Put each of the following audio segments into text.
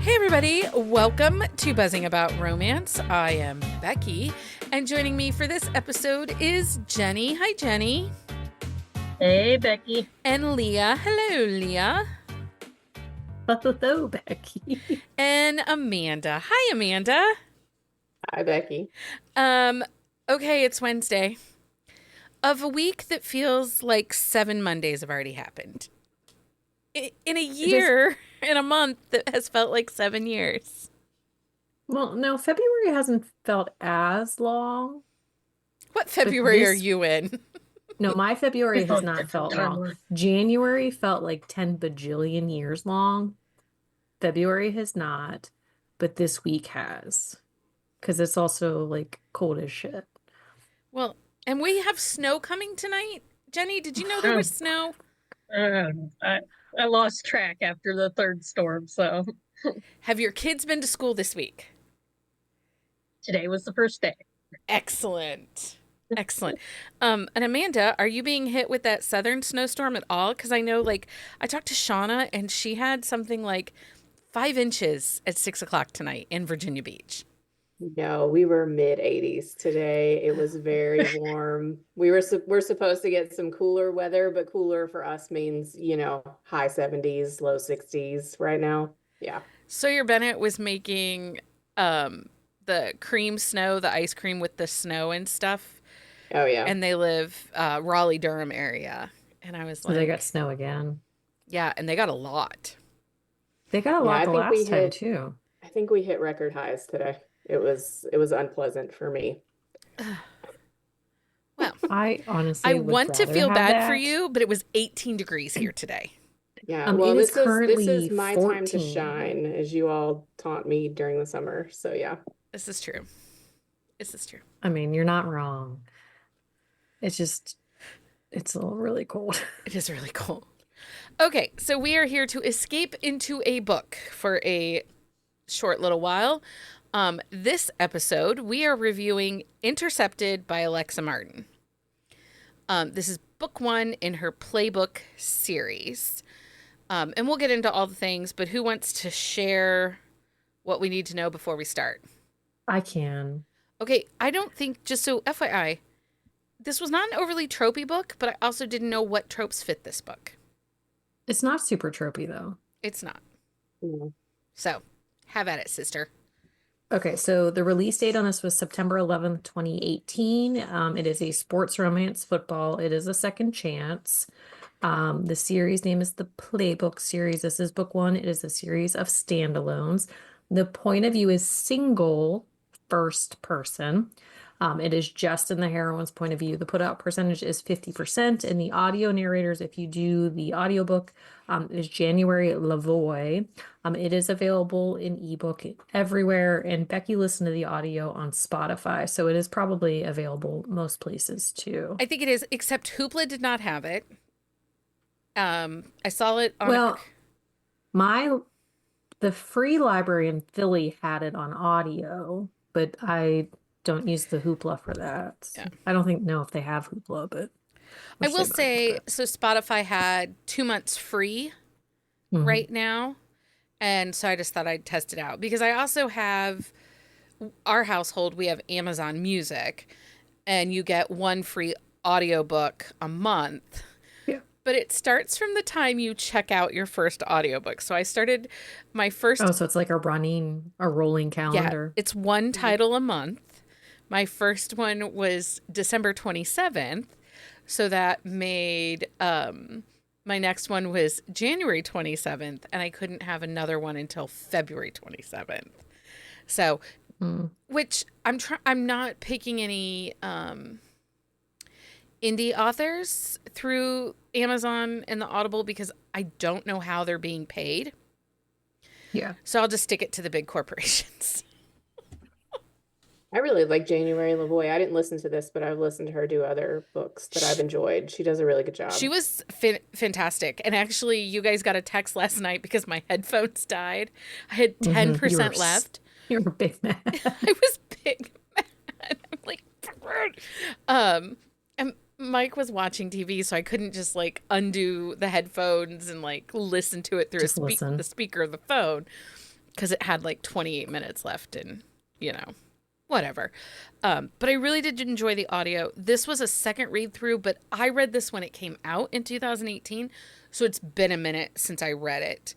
Hey everybody, welcome to Buzzing About Romance. I am Becky, and joining me for this episode is Jenny. Hi Jenny. Hey Becky. And Leah. Hello Leah. Hello Becky. And Amanda. Hi Amanda. Hi Becky. Okay, it's Wednesday. Of a week that feels like 7 Mondays have already happened. In a year, in a month that has felt like 7 years. Well, no, February hasn't felt as long. What February are you in? No, my February has not felt long. January felt like 10 bajillion years long. February has not, but this week has. Because it's also like cold as shit. Well, and we have snow coming tonight. Jenny, did you know there was snow? I lost track after the third storm, so. Have your kids been to school this week? Today was the first day. Excellent. Excellent. And Amanda, are you being hit with that southern snowstorm at all? Because I know, I talked to Shauna, and she had something like 5 inches at 6 o'clock tonight in Virginia Beach. No, we were mid-80s today. It was very warm. We're supposed to get some cooler weather, but cooler for us means, high 70s, low 60s right now. Yeah. Sawyer Bennett was making the cream snow, the ice cream with the snow and stuff. Oh, yeah. And they live Raleigh-Durham area. And I was like... So they got snow again. Yeah, and they got a lot. They got a lot the last time, too. I think we hit record highs today. It was unpleasant for me. Well, I honestly want to feel bad for you, but it was 18 degrees here today. Yeah, well, this is my 14. time to shine, as you all taught me during the summer. So yeah, this is true. This is true. I mean, you're not wrong. It's really cold. It is really cold. Okay, so we are here to escape into a book for a short little while. This episode, we are reviewing Intercepted by Alexa Martin. This is book 1 in her Playbook series. And we'll get into all the things, but who wants to share what we need to know before we start? I can. Okay, I don't think, just so FYI, this was not an overly tropey book, but I also didn't know what tropes fit this book. It's not super tropey, though. It's not. Mm. So, have at it, sister. Okay, so the release date on this was September 11th, 2018. It is a sports romance football. It is a second chance. The series name is the Playbook series. This is book 1. It is a series of standalones. The point of view is single first person. It is just in the heroine's point of view. The put out percentage is 50%. And the audio narrators, if you do the audiobook, is January Lavoie. It is available in ebook everywhere. And Becky listened to the audio on Spotify. So it is probably available most places too. I think it is, except Hoopla did not have it. I saw it on... The free library in Philly had it on audio, but I don't use the Hoopla for that. Yeah. I don't know if they have Hoopla, but I will say, so Spotify had 2 months free right now. And so I just thought I'd test it out because I also have our household, we have Amazon Music and you get 1 free audiobook a month. Yeah. But it starts from the time you check out your first audiobook. So I started my first... Oh, so it's like a rolling calendar. Yeah, it's 1 title a month. My first one was December 27th. So that made my next one was January 27th. And I couldn't have another one until February 27th. So, which I'm not picking any indie authors through Amazon and the Audible because I don't know how they're being paid. Yeah. So I'll just stick it to the big corporations. I really like January Lavoie. I didn't listen to this, but I've listened to her do other books that I've enjoyed. She does a really good job. She was fantastic. And actually, you guys got a text last night because my headphones died. I had 10% left. You were big mad. I was big mad. I'm like, and Mike was watching TV, so I couldn't just undo the headphones and listen to it through the speaker of the phone. because it had like 28 minutes left and, whatever. But I really did enjoy the audio. This was a second read through, but I read this when it came out in 2018. So it's been a minute since I read it.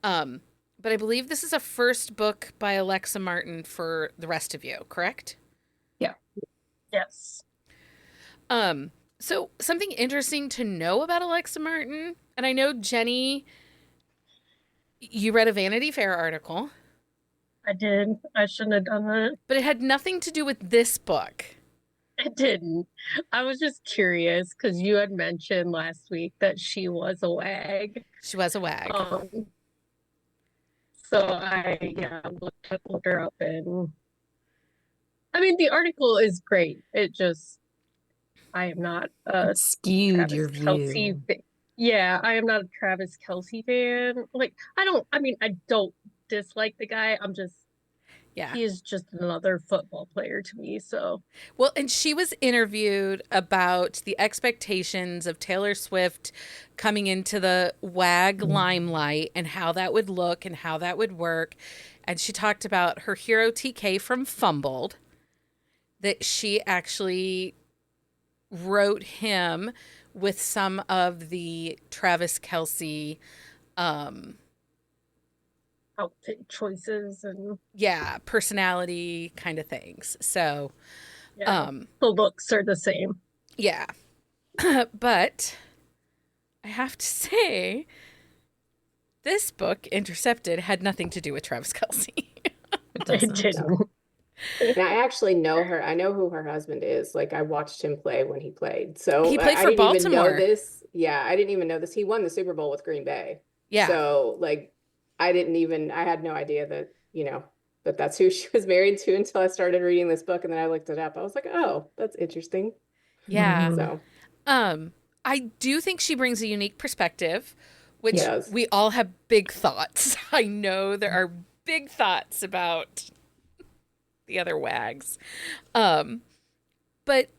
But I believe this is a first book by Alexa Martin for the rest of you, correct? Yeah. Yes. So something interesting to know about Alexa Martin, and I know Jenni, you read a Vanity Fair article. I did. I shouldn't have done that. But it had nothing to do with this book. I didn't. I was just curious because you had mentioned last week that she was a wag. She was a wag. So I looked her up, and I mean the article is great. It just I am not a It skewed Travis your Kelce view. Yeah, I am not a Travis Kelce fan. Like I don't dislike the guy. Yeah. He is just another football player to me. So Well, and she was interviewed about the expectations of Taylor Swift coming into the WAG limelight and how that would look and how that would work. And she talked about her hero TK from Fumbled, that she actually wrote him with some of the Travis Kelce outfit choices and personality kind of things. So the looks are the same. yeah. But I have to say, this book, Intercepted, had nothing to do with Travis Kelce. It It doesn't. didn't. And I actually know her. I know who her husband is. Like I watched him play when he played. So He played I for didn't even know Baltimore. this. Yeah, I didn't even know this. He won the Super Bowl with Green Bay. Yeah. So like I had no idea that, that that's who she was married to until I started reading this book, and then I looked it up. I was like, oh, that's interesting. Yeah. Mhm. So I do think she brings a unique perspective, which Yes. we all have big thoughts. I know there are big thoughts about the other wags. But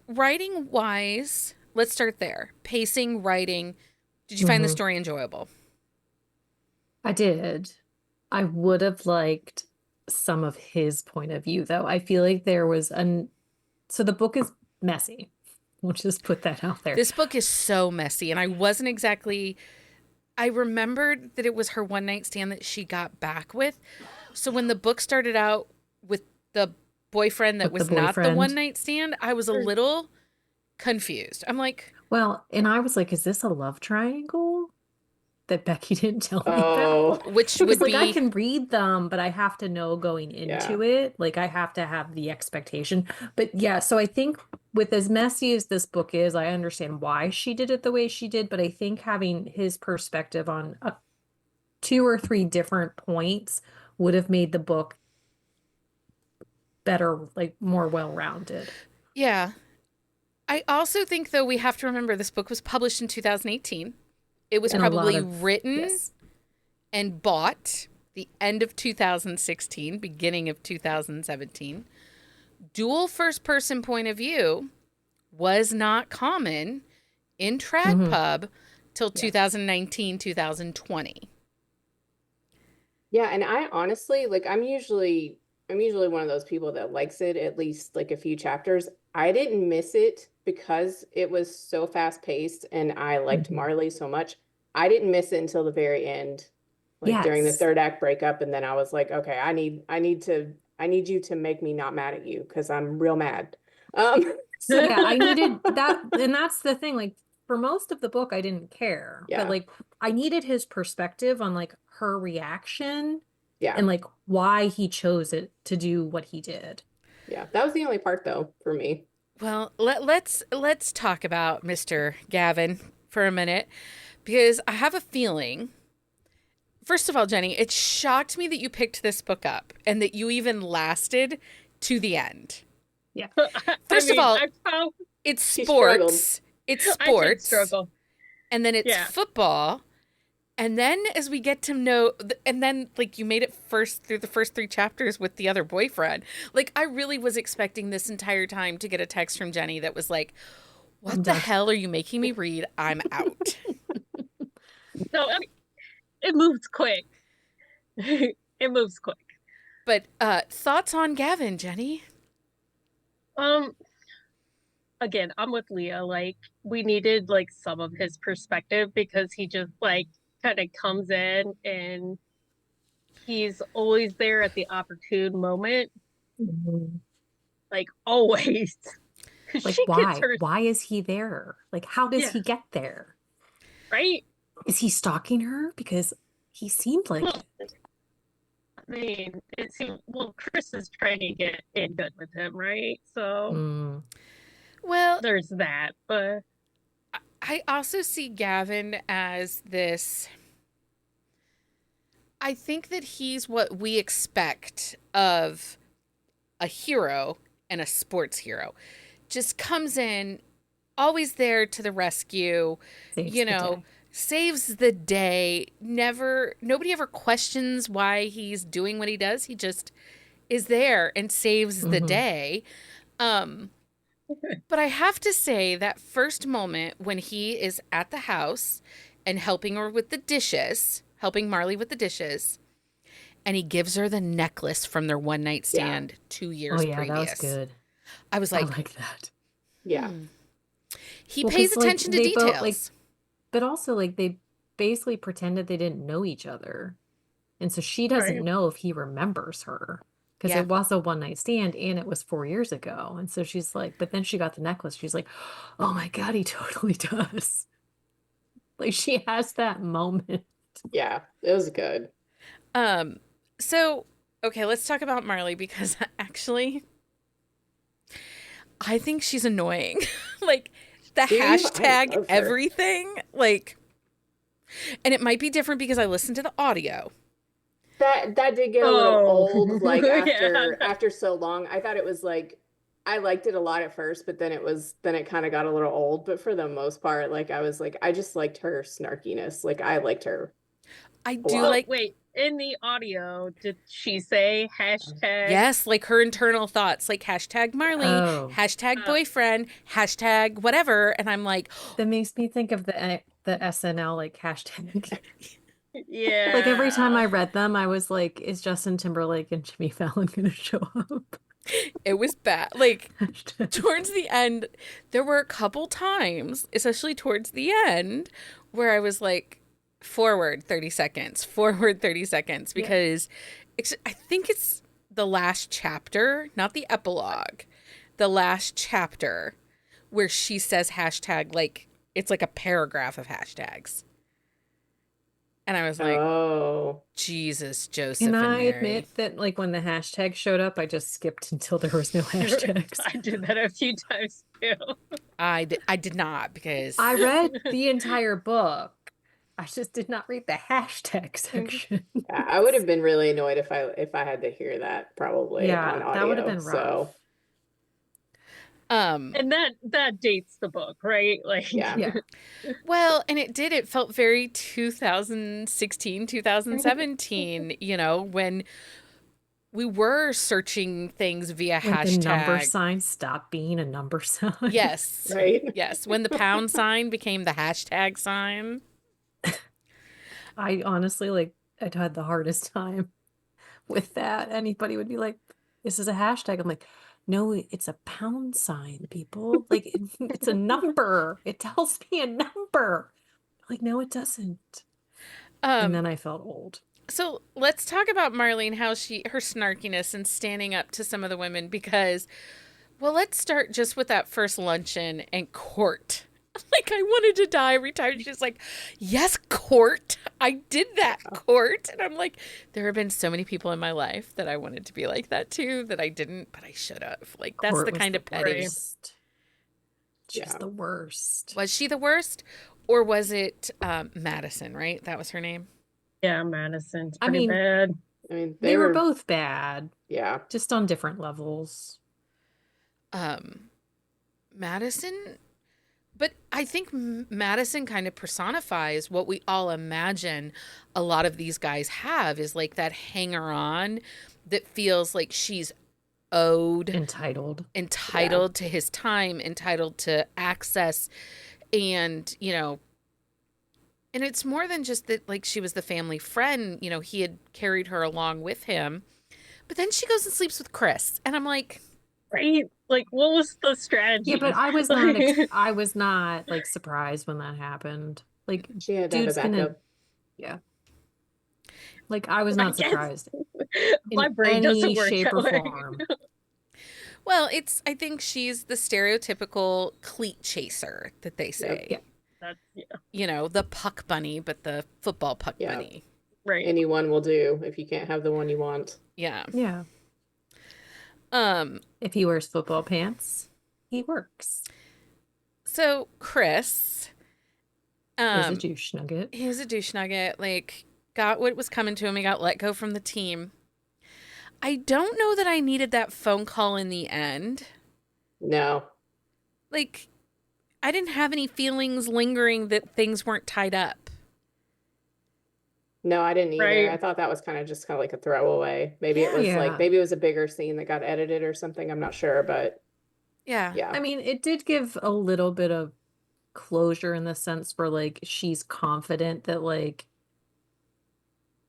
writing wise, let's start there. Pacing, writing. Did you find the Mhm. story enjoyable? I did. I would have liked some of his point of view, though. I feel like there was so the book is messy. We'll just put that out there. This book is so messy, and I remembered that it was her one night stand that she got back with. So when the book started out with the boyfriend that With the was not the boyfriend. one night stand, I was a little confused. I'm like, Well, and I was like, is this a love triangle that Becky didn't tell me Oh. about? which Because would like I be can read them, but I have to know going into it. Like I have to have the expectation. But yeah, so I think with as messy as this book is, I understand why she did it the way she did, but I think having his perspective on 2 or 3 different points would have made the book better, like more well-rounded. Yeah. I also think, though, we have to remember this book was published in 2018. It was And a lot probably of- written Yes. and bought the end of 2016, beginning of 2017. Dual first-person point of view was not common in trad Mhm. pub till Yeah. 2019, 2020. Yeah, and I honestly, like I'm usually one of those people that likes it at least like a few chapters. I didn't miss it because it was so fast paced and I liked Mhm. Marley so much. I didn't miss it until the very end, like during the Yes. third act breakup, and then I was like, okay, I need you to make me not mad at you because I'm real mad. So Yeah, I needed that, and that's the thing. Like for most of the book, I didn't care, Yeah. but like I needed his perspective on like her reaction yeah, and like why he chose it to do what he did. yeah. That was the only part though for me. Well, let's talk about Mr. Gavin for a minute, because I have a feeling. First of all, Jenni, it shocked me that you picked this book up and that you even lasted to the end. First of all, it's She sports. It's I did sports. struggle. And then it's Yeah. football. And then as we get to know, and then like you made it through the first 3 chapters with the other boyfriend. Like I really was expecting this entire time to get a text from Jenni that was like, what I'm the done. hell are you making me read? I'm out. No, I mean, it moves quick. It moves quick. But thoughts on Gavin, Jenny? Again, I'm with Leah. Like, we needed like some of his perspective because he just like kind of comes in and he's always there at the opportune moment, Mhm. like always. Because Like, she gets why? her, Why is he there? Like, how does yeah, he get there? right? Is he stalking her? Because he seemed like Well, it. I mean, it seems, well, Chris is trying to get in good with him, right? So Mm, Well, there's that. But I also see Gavin as this. I think that he's what we expect of a hero and a sports hero. Just comes in, always there to the rescue, saves you the know, day. saves the day. Nobody ever questions why he's doing what he does. He just is there and saves the Mhm. day. Um, but I have to say that first moment when he is at the house and helping her with the dishes, helping Marley with the dishes, and he gives her the necklace from their one night Yeah. stand 2 Oh years yeah, that was previous. good. I was I like, like that. Yeah. he Well, pays because like attention to they both like, details. but also like they basically pretended they didn't know each other, and so she right. doesn't know if he remembers her because Yeah. it was a one night stand and it was 4 years ago, and so she's like, but then she got the necklace. She's like, oh my God, he totally does. Like she has that moment. Yeah. It was good. Um, so okay, let's talk about Marley because actually I think she's annoying. Like the Do you? I hashtag love her. everything, like, and it might be different because I listened to the audio. That did get a little Oh, old, like yeah. after so long. I thought it was like I liked it a lot at first, but then it kind of got a little old. But for the most part, like I was like, I just liked her snarkiness. Like I liked her I a do lot. So like, wait, in the audio, did she say hashtag? yes, like her internal thoughts, like hashtag Marley, Oh, hashtag Uh, boyfriend, hashtag whatever. And I'm like, that makes me think of the SNL like hashtag. Like every time yeah. I read them, I was like, is Justin Timberlake and Jimmy Fallon gonna show up? it was bad. Like Hashtag. towards the end, there were a couple times, especially towards the end, where I was like, forward 30 seconds, Yeah. because I think it's the last chapter, not the epilogue, the last chapter where she says hashtag, like, it's like a paragraph of hashtags. And I was like, Oh, Jesus, Can Joseph, and I Mary. admit that like when the hashtag showed up, I just skipped until there was no hashtags. I did that a few times too. I did not because I read the entire book. I just did not read the hashtag section. yeah. I would have been really annoyed if I had to hear that probably on Yeah, that would have audio. been So rough. um And that dates the book, right? Like yeah. Yeah. well, and it felt very 2016, 2017, when we were searching things via When the number hashtag. sign stopped being a number sign. Yes. Right. Yes, when the pound sign became the hashtag sign. I honestly like I'd had the hardest time with that. Anybody would be like, this is a hashtag. I'm like, no, it's a pound sign, people. Like it's a number. It tells me a number. Like, no, it doesn't. And Um then I felt old. so let's talk about Marley and how her snarkiness and standing up to some of the women because, well, let's start just with that first luncheon and Court. Like, I wanted to die every time she's like, yes, Court. I did that, Court. And I'm like, there have been so many people in my life that I wanted to be like that too, that I didn't, but I should have. Like, that's Court the was kind the of petty. worst. She's Yeah. the worst. Was she the worst? Or was it Madison, right? That was her name. yeah, Madison's I pretty mean, bad. I mean, they were both bad, yeah. just on different levels. Madison, but I think Madison kind of personifies what we all imagine a lot of these guys have is like that hanger on that feels like she's owed, Entitled. entitled to his time, entitled to access. And, And it's more than just that, like, she was the family friend, he had carried her along with him. But then she goes and sleeps with Chris. And I'm like, Right? Like, what was the strategy? Yeah, but I was Like, I was not like surprised when that happened. Like, She had to have a dude's gonna, backup. yeah. Like, I was I not guess surprised my in brain any doesn't work shape that or way. form. well, I think she's the stereotypical cleat chaser that they say. Yeah. That's The puck bunny, but the football puck Yeah. bunny. right. Anyone will do if you can't have the one you want. Yeah. Yeah. If he wears football pants, he works. So Chris, He's a douche nugget. he was a douche nugget, like, got what was coming to him. He got let go from the team. I don't know that I needed that phone call in the end. No. Like, I didn't have any feelings lingering that things weren't tied up. No, I didn't either. Right. I thought that was kind of like a throwaway. Maybe it was Yeah. maybe it was a bigger scene that got edited or something. I'm not sure, but Yeah. yeah. I mean, it did give a little bit of closure in the sense where, like, she's confident that, like,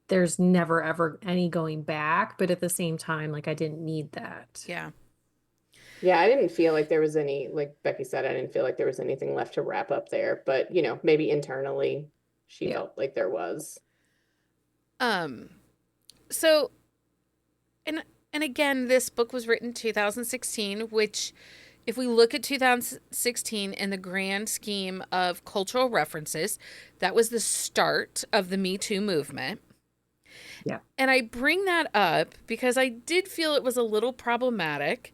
there's never ever any going back, but at the same time, like, I didn't need that. Yeah. Yeah, I didn't feel like there was any, like Becky said, I didn't feel like there was anything left to wrap up there. But, maybe internally she Yeah. felt like there was. So, and again, this book was written 2016, which, if we look at 2016 in the grand scheme of cultural references, that was the start of the Me Too movement. Yeah. And I bring that up because I did feel it was a little problematic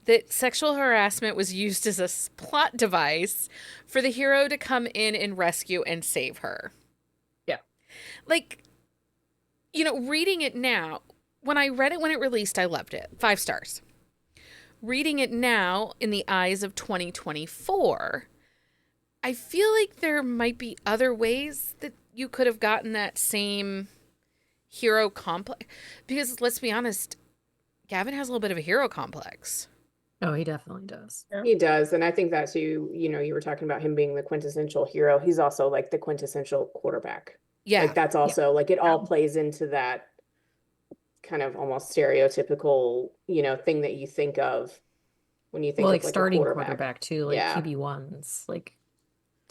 that sexual harassment was used as a plot device for the hero to come in and rescue and save her. Yeah. Like, reading it now, when I read it when it released, I loved it. 5 stars. Reading it now in the eyes of 2024, I feel like there might be other ways that you could have gotten that same hero complex. Because let's be honest, Gavin has a little bit of a hero complex. Oh, he definitely does. He does. And I think that too, you were talking about him being the quintessential hero. He's also like the quintessential quarterback. Yeah. Like that's also like it all plays into that kind of almost stereotypical, thing that you think of when you think Well, of like, like a starting quarterback. quarterback too, like Yeah. QB1s, like,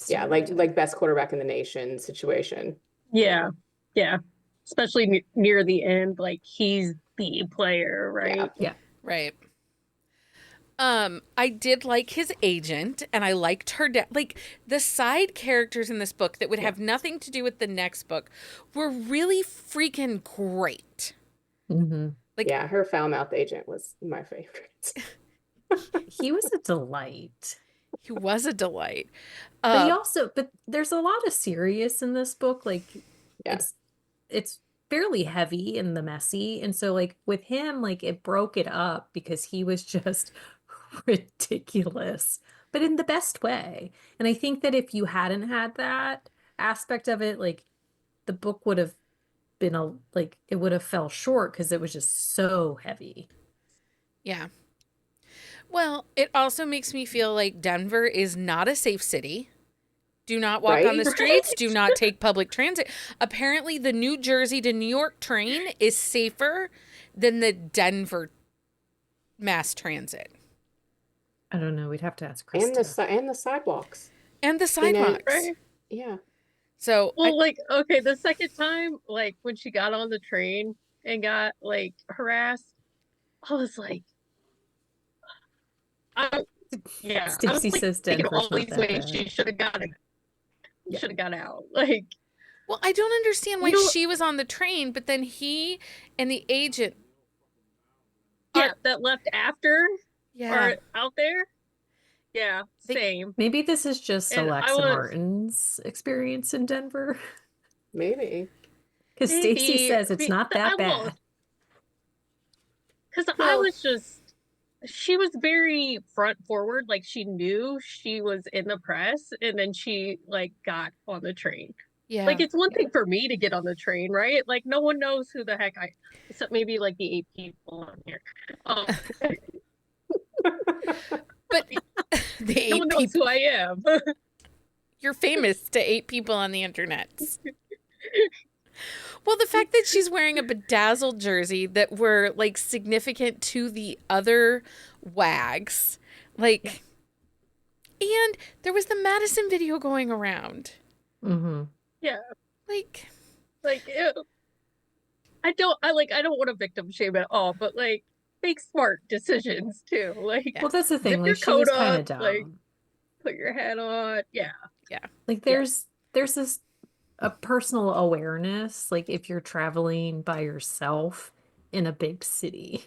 Yeah, like best quarterback in the nation situation. Yeah. Yeah. Especially near the end, like he's the player, right? Yeah. Right. I did like his agent, and I liked her like, the side characters in this book that would have nothing to do with the next book were really freaking great. Mm-hmm. Like, Yeah, her foul mouth agent was my favorite. He was a delight. he was a delight. But there's a lot of serious in this book. Like, Yeah. it's fairly heavy and the messy. And so, like, with him, like, it broke it up because he was just ridiculous, but in the best way. And I think that if you hadn't had that aspect of it, like, the book would have been it would have fell short because it was just so heavy. Yeah. Well, it also makes me feel like Denver is not a safe city. Do not walk on the Right? streets. Do not take public transit. Apparently, the New Jersey to New York train is safer than the Denver mass transit. I don't know. We'd have to ask And Krista. and the sidewalks. And the sidewalks. Right? Yeah. So, Well, like, okay, the second time, like when she got on the train and got like harassed, I was like, yeah, I was Stacey like says thinking Denver's all not these that ways bad. she should have got it. Should have got out. Like, well, I don't understand why You know- she was on the train, but then he and the agent. yeah, that left after Yeah. are out there. Yeah, They- same. Maybe this is just And I Alexa was- Martin's experience in Denver. Maybe. Because Stacey Maybe. says it's not that bad. Because I Well- was just, she was very front forward. Like she knew she was in the press, and then she like got on the train. Yeah. Like it's one thing for me to get on the train, right? Like no one knows who the heck except maybe like the 8 people on here. But the No one 8 knows people. who I am. You're famous to 8 people on the internet. Well, the fact that she's wearing a bedazzled jersey that were like significant to the other wags, like, and there was the Madison video going around. Mm-hmm. Yeah. Like, Ew. I don't want to victim shame at all, but like make smart decisions too. Like, Well, that's the thing. zip your Like, she was coat kind of up, dumb. like put your hat on. Yeah. Like, there's this a personal awareness, like if you're traveling by yourself in a big city.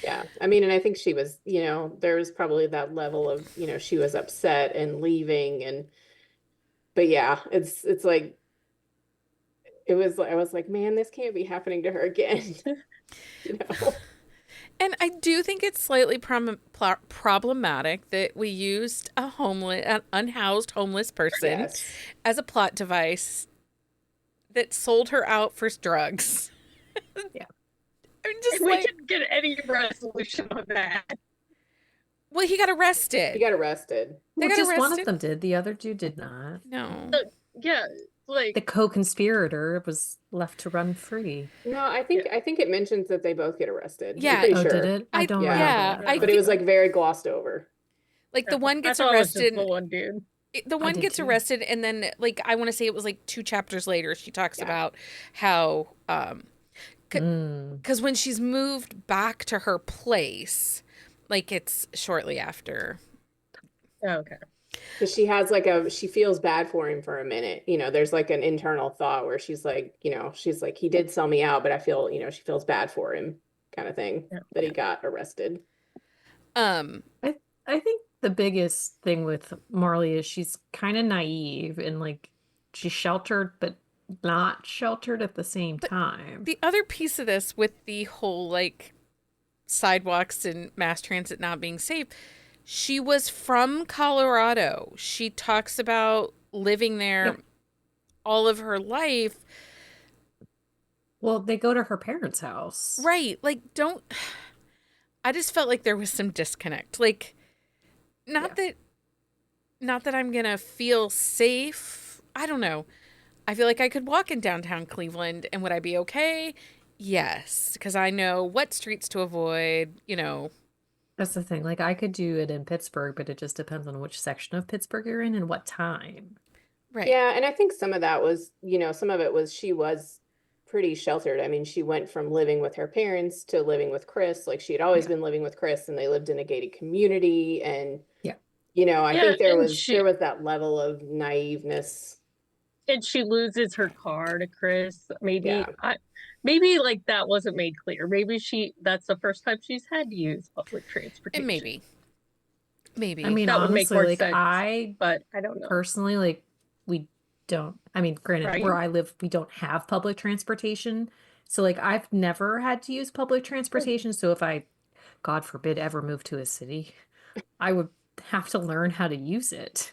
Yeah. I mean, and I think she was, there was probably that level of, she was upset and leaving but yeah, it's like I was like, man, this can't be happening to her again. and I do think it's slightly problematic that we used an unhoused homeless person Yes. as a plot device that sold her out for drugs. Yeah. I'm just We like, didn't get any resolution on that. well, he got arrested. He got arrested. They got Well, just one of arrested? them did. The other two did not. No. Yeah, like The co-conspirator was left to run free. No, I think it mentions that they both get arrested. Yeah. I'm pretty Oh, sure. did it? I don't yeah. remember Yeah, that. I But it was like very glossed over. Like the one gets I thought it was just arrested. the one dude. The one did gets too. arrested, and then like I want to say it was like 2 chapters later, she talks Yeah. about how Mm. because when she's moved back to her place, like it's shortly after. Oh, okay. Because she feels bad for him for a minute. There's like an internal thought where she's like, he did sell me out, but I feel, she feels bad for him kind of thing that he got arrested. Um, I think the biggest thing with Marley is she's kind of naive and like she's sheltered but not sheltered at the same time. the other piece of this with the whole like sidewalks and mass transit not being safe, she was from Colorado. She talks about living there Yep. all of her life. Well, they go to her parents' house. Right. Like, I just felt like there was some disconnect. Like, not that I'm going to feel safe. I don't know. I feel like I could walk in downtown Cleveland and would I be okay? Yes. Because I know what streets to avoid, That's the thing. Like I could do it in Pittsburgh, but it just depends on which section of Pittsburgh you're in and what time. Right. Yeah, and I think some of that was, some of it was she was pretty sheltered. I mean, she went from living with her parents to living with Chris. Like she had always been living with Chris and they lived in a gated community. And, I think there was that level of naiveness. And she loses her car to Chris. Maybe Yeah. maybe like that wasn't made clear. Maybe that's the first time she's had to use public transportation. And maybe. I mean, That would make honestly, more like sense. But I don't know. personally, like we don't, I mean, granted, Right. where I live, we don't have public transportation. So like I've never had to use public transportation. So if I, God forbid, ever move to a city, I would have to learn how to use it.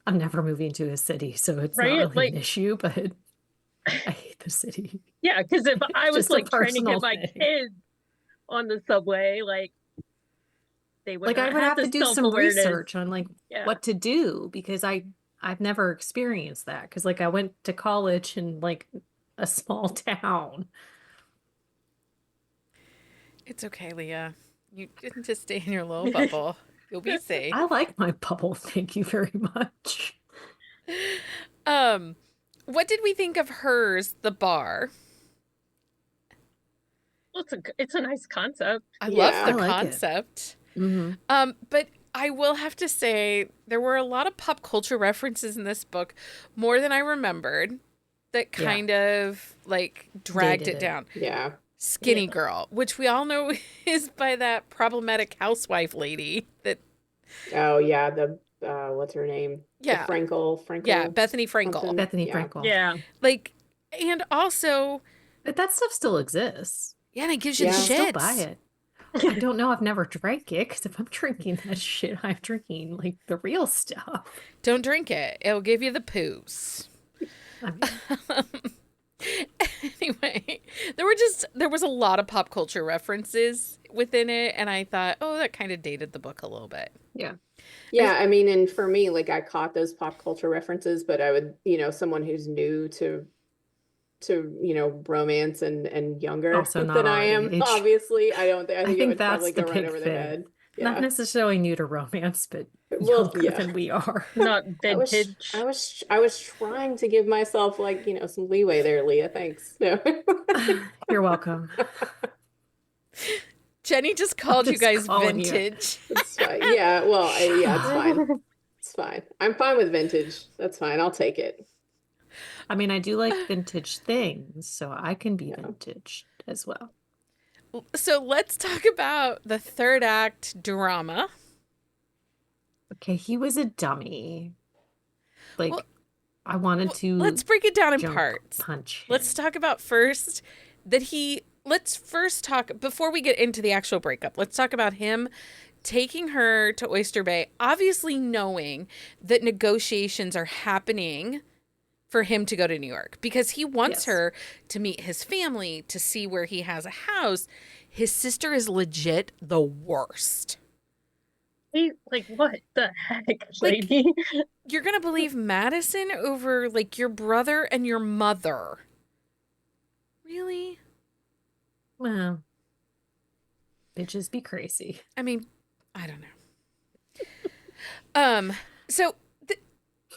I'm never moving to a city, so it's not Right? really Like- an issue, but I hate the city. Yeah, because if I was Just a like trying to personal get my thing. kids on the subway, like they would Like I not would have the to do some self-awareness. research on like Yeah. what to do because I've never experienced that because like I went to college in like a small town. It's okay, Leah. You can just stay in your little bubble. You'll be safe. I like my bubble, thank you very much. What did we think of hers, the bar? Well, it's a nice concept. I Yeah, love the I like it. concept. Mm-hmm. But I will have to say there were a lot of pop culture references in this book, more than I remembered, that Yeah. kind of like dragged Dated it it. down. Yeah. Skinny Yeah. Girl, which we all know is by that problematic housewife lady that Oh yeah, the what's her name? Yeah. The Frankel. yeah, Bethany Frankel. something. Bethany Yeah. Frankel. Yeah. Like, and also, But that stuff still exists. yeah, and it gives you Yeah. the You shits. still buy it. I don't know. I've never drank it because if I'm drinking that shit, I'm drinking like the real stuff. Don't drink it. It'll give you the poos. I mean, Anyway, there was a lot of pop culture references within it, and I thought, oh, that kind of dated the book a little bit. Yeah. Yeah, I mean, and for me, like I caught those pop culture references, but I would, someone who's new to romance and younger Also not than I our am, age. obviously. I I think it think would that's probably the go right big over their thing. head. Not Yeah. necessarily new to romance, but Well, younger yeah. than we are. Not I was I vintage. was I was trying to give myself like, some leeway there, Leah. Thanks. No. You're welcome. Jenny just I'm called you just guys calling you. vintage. It's fine. Yeah, well, yeah, it's Shut. fine. It's fine. I'm fine with vintage. That's fine. I'll take it. I mean, I do like vintage things, so I can be Yeah. vintage as well. So let's talk about the third act drama. Okay, he was a dummy. Like, Well, I wanted to let's break it down in junk parts. punch him. Let's talk about first let's first talk, before we get into the actual breakup, let's talk about him taking her to Oyster Bay, obviously knowing that negotiations are happening for him to go to New York because he wants Yes. her to meet his family, to see where he has a house. His sister is legit the worst. Hey, like, what the heck, Like, lady? you're going to believe Madison over like your brother and your mother. Really? Well, bitches be crazy. I mean, I don't know. So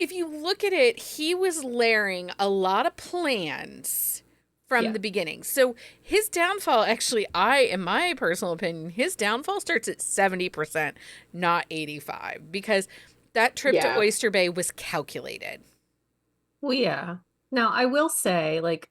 if you look at it, he was layering a lot of plans from Yeah. the beginning. So his downfall, actually, in my personal opinion, his downfall starts at 70%, not 85, because that trip to Yeah. Oyster Bay was calculated. Well, yeah. Now, I will say, like,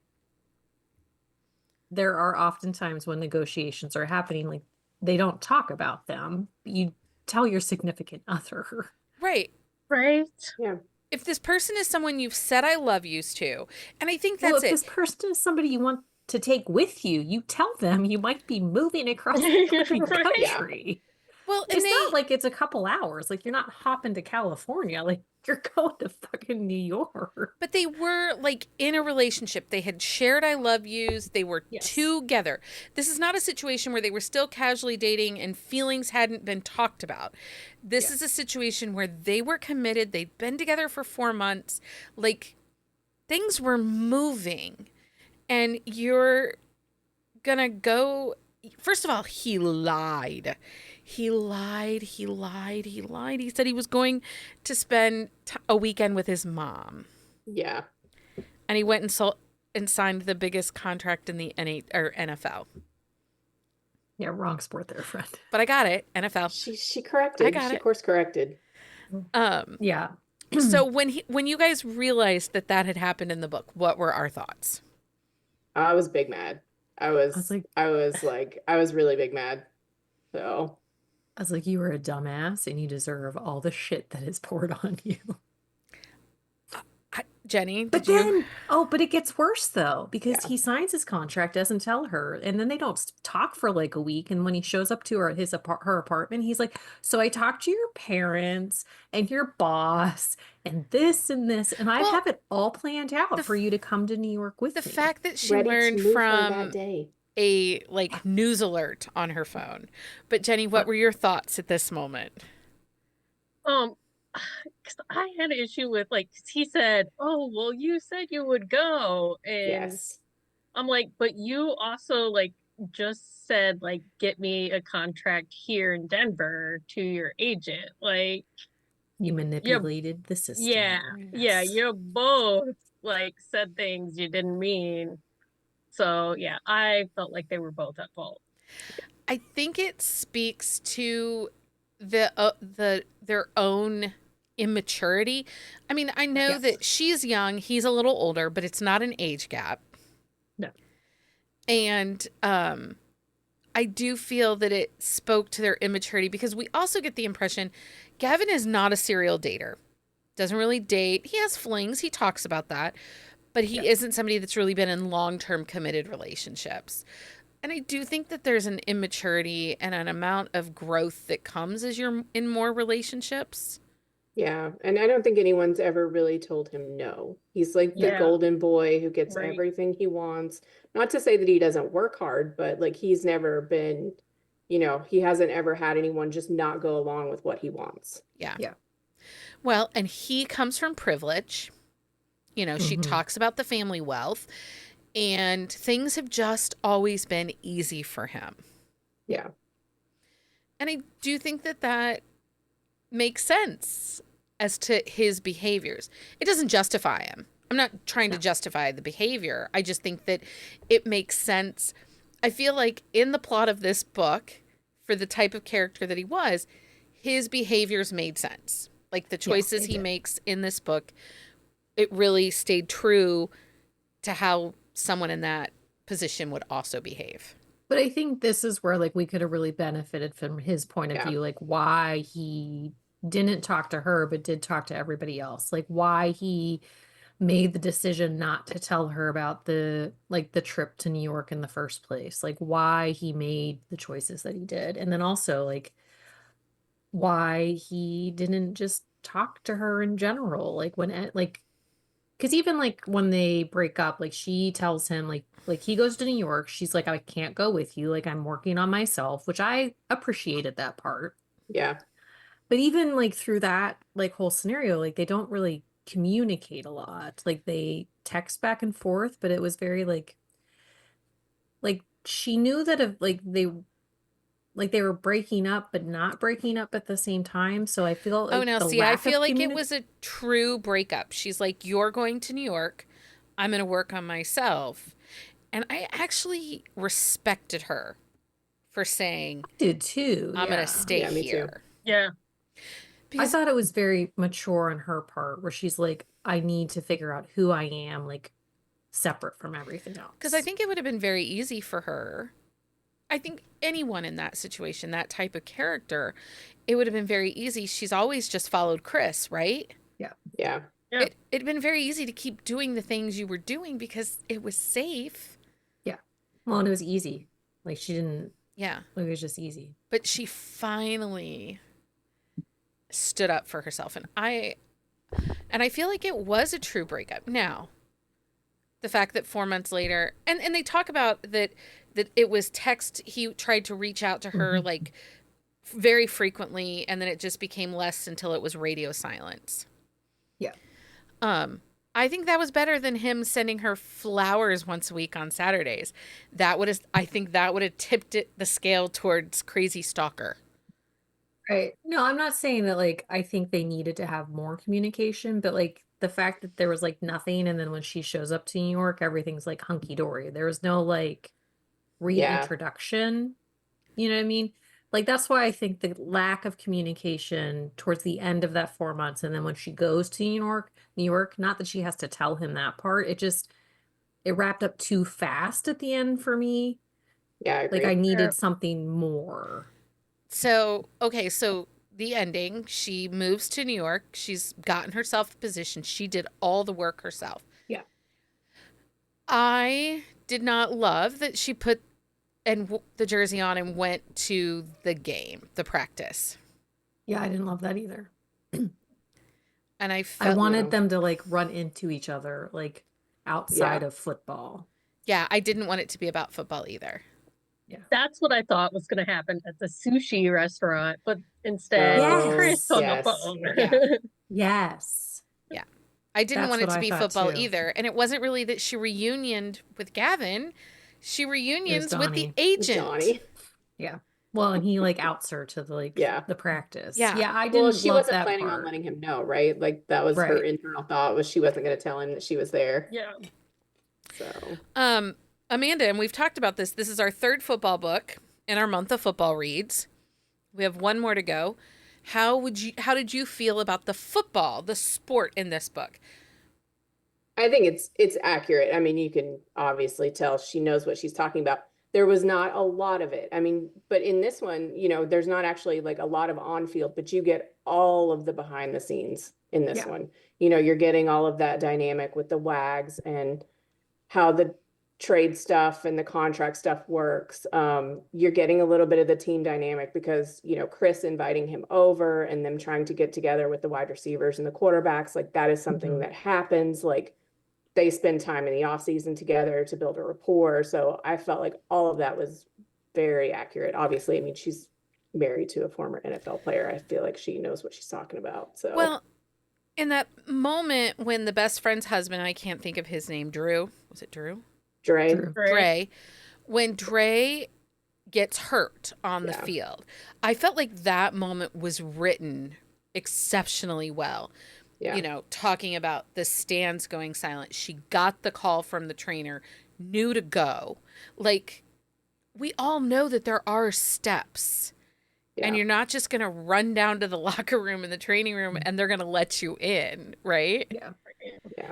there are often times when negotiations are happening, like, they don't talk about them. You tell your significant other. Right. Right? Yeah. If this person is someone you've said I love yous to, and I think Well, that's if it. this person is somebody you want to take with you, you tell them you might be moving across the fucking Right? country. Well, and It's not like it's a couple hours. Like, you're not hopping to California. Like, you're going to fucking New York. but they were like in a relationship. They had shared I love yous. They were Yes. together. This is not a situation where they were still casually dating and feelings hadn't been talked about. This Yeah. is a situation where they were committed. They'd been together for 4 months. Like, things were moving. And you're gonna go. First of all, he lied. He lied. He lied. He lied. He said he was going to spend a weekend with his mom. Yeah. And he went and signed the biggest contract in the NFL. Yeah, wrong sport there, friend. But I got it. NFL. She corrected. I got She it. course corrected. Yeah. So when you guys realized that had happened in the book, what were our thoughts? I was big mad. I was really big mad. So I was like, you are a dumbass and you deserve all the shit that is poured on you. Jenny, But did you? then, but it gets worse though, because Yeah. he signs his contract, doesn't tell her, and then they don't talk for like a week. And when he shows up to her apartment, he's like, "So I talked to your parents and your boss and this, and I Well, have it all planned out the for you to come to New York with The me." fact that she ready to learned move her from that day. a news alert on her phone. But Jenny, what were your thoughts at this moment? Because I had an issue with, like, 'cause he said, "Oh, well, you said you would go," and Yes. I'm like, "But you also, like, just said, like, get me a contract here in Denver to your agent." Like, You manipulated the system. yeah, Yes. you both, like, said things you didn't mean. So, yeah, I felt like they were both at fault. I think it speaks to their own immaturity. I mean, I know Yes. that she's young, he's a little older, but it's not an age gap. No. And I do feel that it spoke to their immaturity because we also get the impression Gavin is not a serial dater. Doesn't really date. He has flings, he talks about that, but he isn't somebody that's really been in long-term committed relationships. And I do think that there's an immaturity and an amount of growth that comes as you're in more relationships. Yeah. And I don't think anyone's ever really told him no. He's like the Yeah. golden boy who gets Right. everything he wants. Not to say that he doesn't work hard, but like he's never been he hasn't ever had anyone just not go along with what he wants. Yeah. Yeah. Well, and he comes from privilege. She talks about the family wealth, and things have just always been easy for him. Yeah. And I do think that makes sense as to his behaviors. It doesn't justify him. I'm not trying to justify the behavior. I just think that it makes sense. I feel like in the plot of this book, for the type of character that he was, his behaviors made sense. Like the choices he makes in this book, it really stayed true to how someone in that position would also behave. But I think this is where like we could have really benefited from his point of view, like why he didn't talk to her but did talk to everybody else. Like why he made the decision not to tell her about the trip to New York in the first place. Like why he made the choices that he did. And then also like why he didn't just talk to her in general. Like because even like when they break up, like she tells him like he goes to New York, she's like, I can't go with you, like I'm working on myself, which I appreciated that part. Yeah. But even like through that like whole scenario, like they don't really communicate a lot. Like they text back and forth, but it was very like she knew that if like they were breaking up but not breaking up at the same time. So I feel Oh, like now the see, I lack feel of like it was a true breakup. She's like, you're going to New York. I'm going to work on myself. And I actually respected her for saying, did too. I'm going Yeah. to stay Yeah, me too. here. Yeah. I Because thought it was very mature on her part where she's like, I need to figure out who I am, like separate from everything else. I think it would have been very easy for her. I think anyone in that situation, that type of character, it would have been very easy. She's always just followed Chris, right? Yeah. Yeah. Yeah. It'd been very easy to keep doing the things you were doing because it was safe. Yeah. Well, and it was easy. Like she didn't, Yeah. it was just easy. But she finally stood up for herself. And I feel like it was a true breakup. Now, the fact that 4 months later, and they talk about that it was text, he tried to reach out to her like very frequently, and then it just became less until it was radio silence. Yeah. I think that was better than him sending her flowers once a week on Saturdays. I think that would have tipped the scale towards crazy stalker. Right. No, I'm not saying that like I think they needed to have more communication, but like the fact that there was like nothing and then when she shows up to New York, everything's like hunky dory. There was no like reintroduction. You know what I mean? Like that's why I think the lack of communication towards the end of that 4 months and then when she goes to New York, not that she has to tell him that part, it wrapped up too fast at the end for me. Yeah, I agree. Like I Yeah. needed something more. So, okay, so the ending, she moves to New York. She's gotten herself a position. She did all the work herself. Yeah. I did not love that she put the jersey on and went to the game, the practice. Yeah, I didn't love that either. And I I felt, wanted No. them to like run into each other like outside of football. yeah, I didn't want it to be about football either. That's what I thought was going to happen at the sushi restaurant, but instead, Oh, Chris on yes. the phone. Yeah. Yes. I didn't That's want it what to I be thought, football too. either. And it wasn't really that she reunioned with Gavin. She reunions with the Donnie. agent. Johnny. Yeah. Well, and he like outs her to the Yeah. the practice. Yeah. Yeah, I Well, didn't she love wasn't that planning on part. letting him know, right? Like that was her Right. internal thought was she wasn't going to tell him that she was there. Yeah. So, Amanda, and we've talked about this. This is our third football book in our month of football reads. We have one more to go. How did you feel about the football, the sport in this book? I think it's accurate. I mean, you can obviously tell she knows what she's talking about. There was not a lot of it. I mean, but in this one, there's not actually like a lot of on field, but you get all of the behind the scenes in this Yeah. one. You're getting all of that dynamic with the WAGs and how the trade stuff and the contract stuff works. You're getting a little bit of the team dynamic because, Chris inviting him over and them trying to get together with the wide receivers and the quarterbacks, like that is something that happens. Like they spend time in the off season together to build a rapport. So I felt like all of that was very accurate. Obviously, I mean, she's married to a former NFL player. I feel like she knows what she's talking about. So, Well, in that moment when the best friend's husband, I can't think of his name, Drew. Was it Drew? Dre, True. Dre. When Dre gets hurt on the Yeah. field, I felt like that moment was written exceptionally well. yeah, You know, talking about the stands going silent. She got the call from the trainer, knew to go. Like, we all know that there are steps. yeah, And you're not just going to run down to the locker room in the training room and they're going to let you in, right? Yeah. yeah.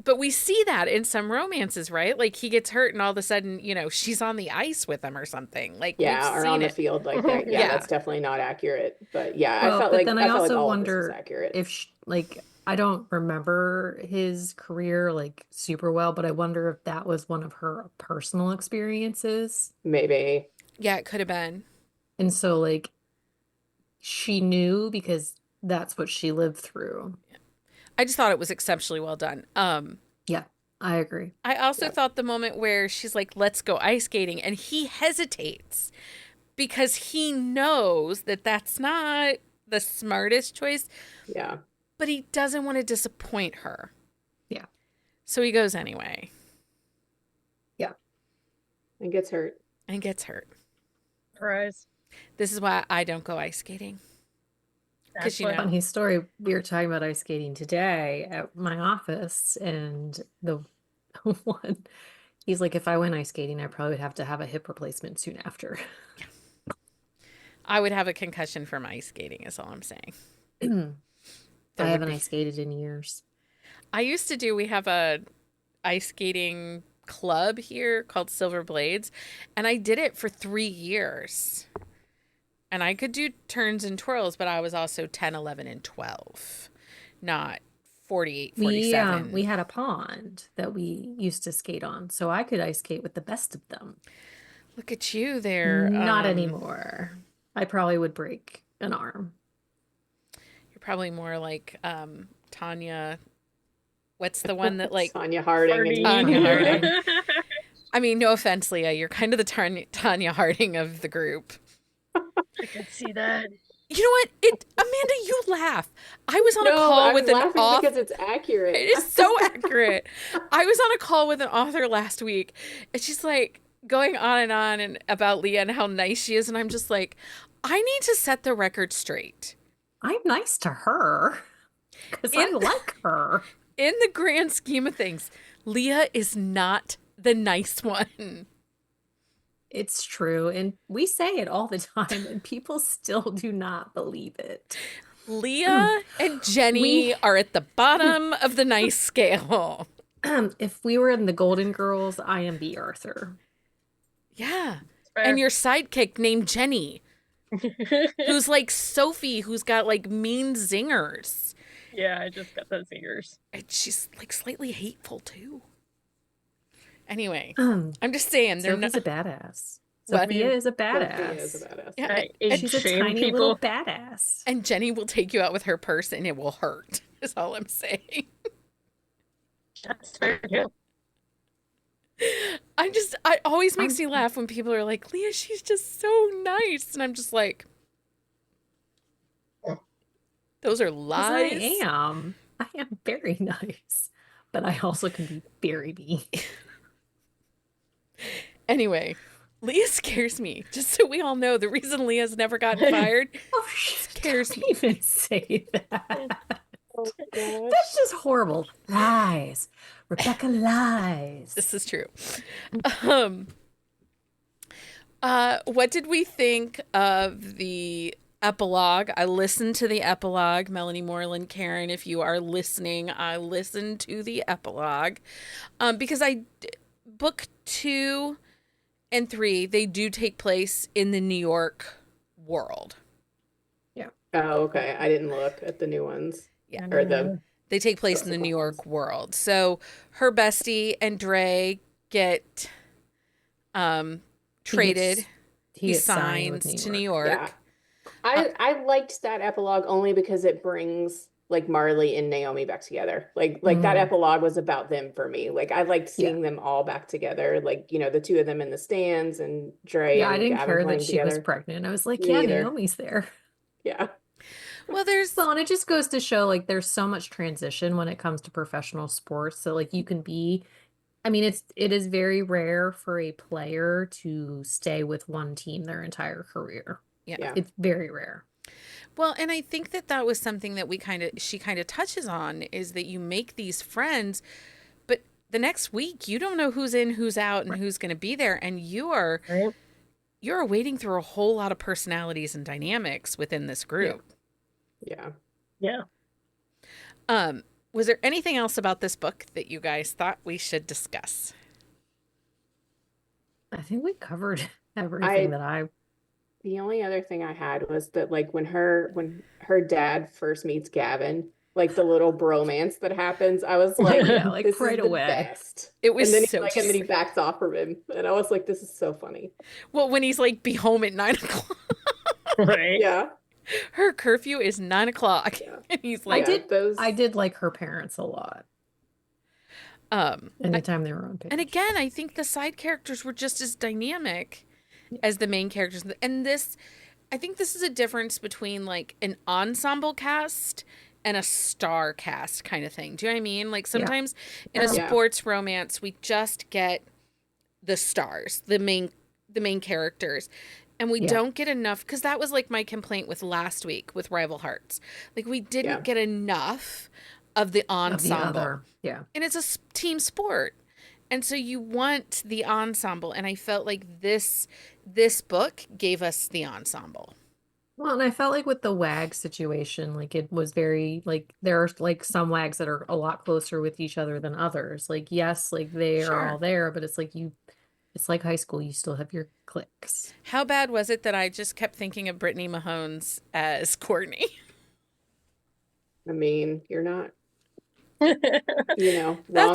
But we see that in some romances, right? Like he gets hurt and all of a sudden, you know, she's on the ice with him or something. Like Yeah, we've or seen on the it. field like that. Yeah, Yeah. that's definitely not accurate. But yeah, Well, but then I I felt like also all of this was wonder accurate. if like I don't remember his career like super well, but I wonder if that was one of her personal experiences. Maybe. Yeah, it could have been. And so like she knew because that's what she lived through. I just thought it was exceptionally well done. Yeah, I agree. I also Yeah. thought the moment where she's like, let's go ice skating, and he hesitates because he knows that that's not the smartest choice, Yeah. but he doesn't want to disappoint her. Yeah. So he goes anyway And gets hurt. and gets hurt. Surprise. This is why I don't go ice skating. That's you what- know. Funny story. We were talking about ice skating today at my office, and the one he's like, if I went ice skating, I probably would have to have a hip replacement soon after. I would have a concussion from ice skating, is all I'm saying. I There would haven't be. ice skated in years. We have a ice skating club here called Silver Blades, and I did it for 3 years. And I could do turns and twirls, but I was also 10, 11, and 12, not 48, 47. We had a pond that we used to skate on, so I could ice skate with the best of them. Look at you there. Not anymore. I probably would break an arm. You're probably more like Tanya. What's the one that like? Tanya Harding. Tanya Harding. I mean, no offense, Leah. You're kind of the Tanya Harding of the group. I could see that. You know what? Amanda, you laugh. I was on a No, call I'm with an laughing author. because it's accurate. It is so accurate. I was on a call with an author last week, and she's like going on and about Leah and how nice she is, and I'm just like, I need to set the record straight. I'm nice to her because I like her. In the grand scheme of things, Leah is not the nice one. It's true. And we say it all the time, and people still do not believe it. Leah and Jenni We- are at the bottom of the nice scale. If we were in the Golden Girls, I am B. Arthur. Yeah. Fair. And your sidekick named Jenni, who's like Sophie, who's got like mean zingers. Yeah, I just got those ears. And she's like slightly hateful too. Anyway, Sophia I'm just saying they're not. is a badass. What? Sophia is a Sophia badass. is a badass. Yeah, I and, She's a shame tiny people. little badass. and Jenni will take you out with her purse, and it will hurt. Is all I'm saying. That's fair too. It always makes me laugh when people are like, Leah, she's just so nice, and I'm just like, those are 'Cause lies. I am very nice, but I also can be very mean. Anyway, Leah scares me. Just so we all know, the reason Leah's never gotten fired Oh, scares don't me. even say that. Oh my gosh. That's just horrible. Lies. Rebecca lies. This is true. What did we think of the epilogue? I listened to the epilogue. Melanie Moreland, Karen, if you are listening, I listened to the epilogue. Because book 2 and 3, they do take place in the New York world. Oh, okay. I didn't look at the new ones. Yeah. Or the They take place in the New York world. So her bestie and Dre get traded. He gets signed with signs New to New York. York. yeah. I liked that epilogue only because it brings like Marley and Naomi back together. Like that epilogue was about them for me. Like I liked seeing them all back together. Like, you know, the two of them in the stands and Dre Yeah, I and didn't Gavin care that playing she was together. pregnant. I was like, Me yeah, either. Naomi's there. Yeah. Well, there's Well, and it just goes to show like there's so much transition when it comes to professional sports. So like you can be, I mean, it is very rare for a player to stay with one team their entire career. yeah. Yeah. It's very rare. Well, and I think that was something that she kind of touches on, is that you make these friends, but the next week you don't know who's in, who's out, and who's going to be there, and you're wading through a whole lot of personalities and dynamics within this group. Yeah. Yeah. Was there anything else about this book that you guys thought we should discuss? I think we covered everything that I The only other thing I had was that like when her dad first meets Gavin, like the little bromance that happens, I was like, yeah, like this right is the away. best. It was And then so and then he cute. backs off from him. And I was like, this is so funny. Well, when he's like, be home at 9:00. Right. Yeah. Her curfew is 9:00. Yeah. And he's I like, did I did like her parents a lot. um, Anytime they were on page. and again, I think the side characters were just as dynamic as the main characters. And I think this is a difference between like an ensemble cast and a star cast kind of thing. Do you know what I mean? Like sometimes in a Yeah. sports romance, we just get the stars, the main characters. And we don't get enough, because that was like my complaint with last week with Rival Hearts. Like we didn't get enough of the ensemble. Yeah. And it's a team sport. And so you want the ensemble. And I felt like this book gave us the ensemble. Well, and I felt like with the WAG situation, like it was very like there are like some WAGs that are a lot closer with each other than others. Like yes, like they are all there, but it's like it's like high school. You still have your cliques. How bad was it that I just kept thinking of Brittany Mahomes as Courtney? I mean, you're not, wrong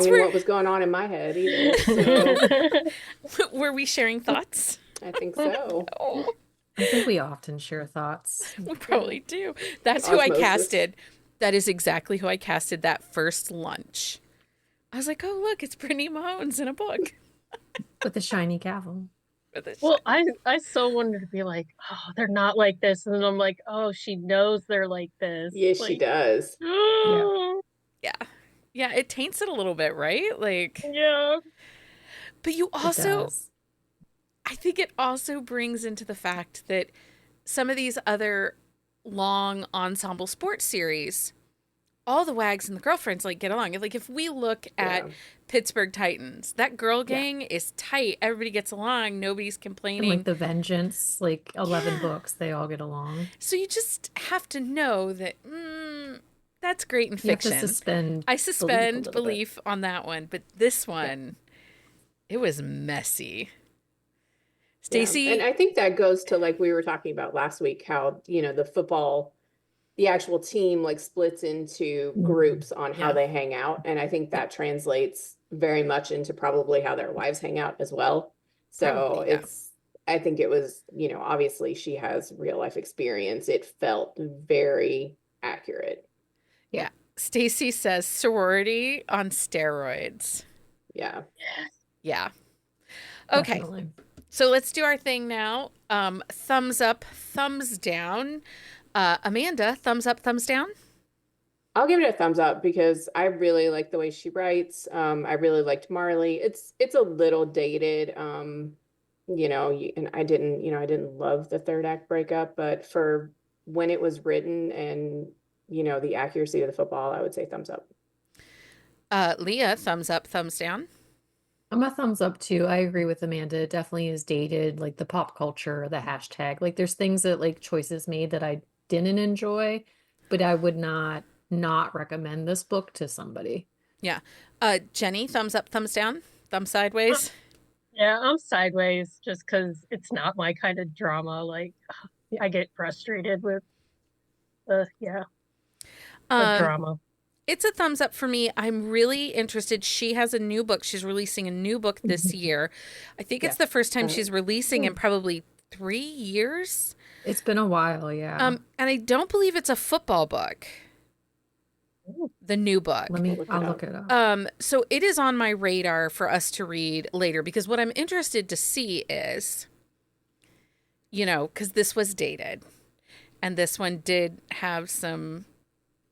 in what was going on in my head either. So Were we sharing thoughts? I think so. Oh, I think we often share thoughts. we probably do. That's who I Osmosis. casted. That is exactly who I casted that first lunch. I was like, oh, look, it's Brittany Mahomes in a book. With the shiny gavel. Well, I so wanted to be like, oh, they're not like this. And then I'm like, oh, she knows they're like this. Yes, she does. Yeah, it taints it a little bit, right? Like, Yeah. but you also, does. I think it also brings into the fact that some of these other long ensemble sports series, all the wags and the girlfriends like get along. Like if we look at Pittsburgh Titans, that girl gang is tight. Everybody gets along. Nobody's And complaining. like the Vengeance, like 11 books, they all get along. So you just have to know that that's great in You have to fiction. I suspend belief on that one, but this one, it was messy. Stacy, Yeah. And I think that goes to like we were talking about last week, how, the football, the actual team like splits into groups on how they hang out. And I think that translates very much into probably how their wives hang out as well. So I think it was, obviously she has real life experience. It felt very accurate. Yeah. Stacy says sorority on steroids. Yeah. Yeah. Okay. Definitely. So let's do our thing now. Thumbs up, thumbs down. Amanda, thumbs up, thumbs down? I'll give it a thumbs up because I really like the way she writes. I really liked Marley. It's a little dated, and I didn't love the third act breakup, but for when it was written and, the accuracy of the football, I would say thumbs up. Leah, thumbs up, thumbs down? I'm a thumbs up too. I agree with Amanda. It definitely is dated, like the pop culture, the hashtag. Like there's things that like choices made that I didn't enjoy, but I would not recommend this book to somebody. Yeah. Jenni, thumbs up, thumbs down, thumbs sideways? Yeah, I'm sideways just because it's not my kind of drama. Like I get frustrated with the drama. It's a thumbs up for me. I'm really interested. She has a new book. She's releasing a new book this year. I think it's the first time she's releasing in probably 3 years. It's been a while, yeah. And I don't believe it's a football book. the new book. I'll look it up. So it is on my radar for us to read later because what I'm interested to see is, because this was dated and this one did have a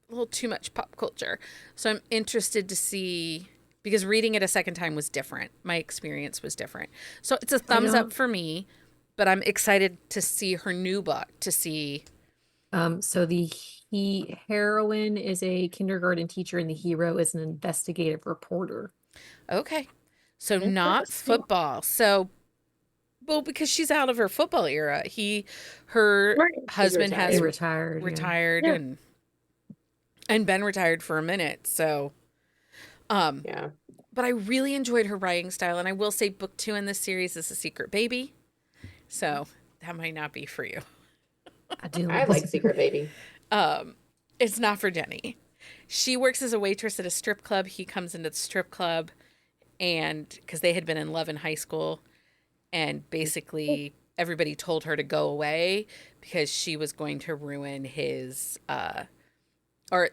little too much pop culture. So I'm interested to see, because reading it a second time was different. My experience was different. So it's a thumbs up for me, but I'm excited to see her new book, to see. So the heroine is a kindergarten teacher and the hero is an investigative reporter. Okay. So not football. So, well, because she's out of her football era. Her husband has retired and been retired for a minute. So, Yeah. but I really enjoyed her writing style. And I will say book 2 in this series is A Secret Baby. So that might not be for you. I like Secret Baby. It's not for Jenni. She works as a waitress at a strip club. He comes into the strip club and because they had been in love in high school and basically everybody told her to go away because she was going to ruin his, or